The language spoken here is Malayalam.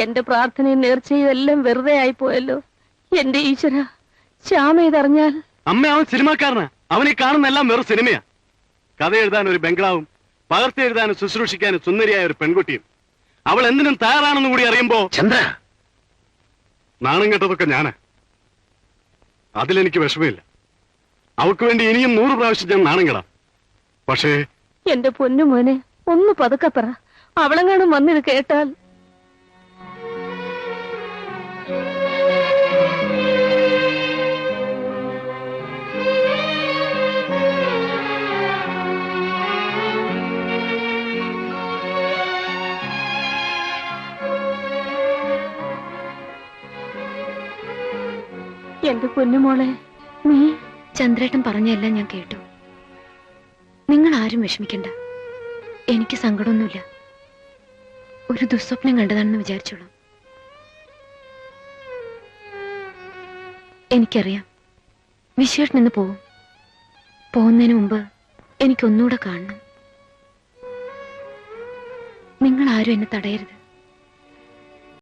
എന്റെ പ്രാർത്ഥനയും നേർച്ചയും എല്ലാം വെറുതെ ആയിപ്പോയല്ലോ. എന്റെ ഈശ്വര, ശ്യാമ ഇതറിഞ്ഞാൽ. അമ്മ അവൻ സിനിമാക്കാരനാ. അവനെ കാണുന്നെല്ലാം വെറും സിനിമയാ. കഥ എഴുതാൻ ഒരു ബംഗ്ലാവും പകർത്തി എഴുതാനും ശുശ്രൂഷിക്കാനും സുന്ദരിയായ ഒരു പെൺകുട്ടിയും. അവൾ എന്തിനും തയ്യാറാണെന്ന് കൂടി അറിയുമ്പോ ചന്ദ്ര, നാണം കെട്ടതൊക്കെ ഞാനാ. അതിലെനിക്ക് വിഷമമില്ല. അവൾക്ക് വേണ്ടി ഇനിയും 100 പ്രാവശ്യം ഞാൻ നാണം കെടാം. പക്ഷേ എന്റെ പൊന്നു മോനെ, ഒന്ന് പതുക്കെ പറ. അവളെങ്ങാനും വന്നിത് കേട്ടാൽ. എന്റെ പൊന്നുമോളെ, നീ. ചന്ദ്രേട്ടൻ പറഞ്ഞെല്ലാം ഞാൻ കേട്ടു. നിങ്ങൾ ആരും വിഷമിക്കണ്ട. എനിക്ക് സങ്കടമൊന്നുമില്ല. ഒരു ദുസ്വപ്നം കണ്ടതാണെന്ന് വിചാരിച്ചോളൂ. എനിക്കറിയാം വിശ്വേട്ടൻ ഇന്ന് പോവും. പോകുന്നതിന് മുമ്പ് എനിക്കൊന്നുകൂടെ കാണണം. നിങ്ങൾ ആരും എന്നെ തടയരുത്.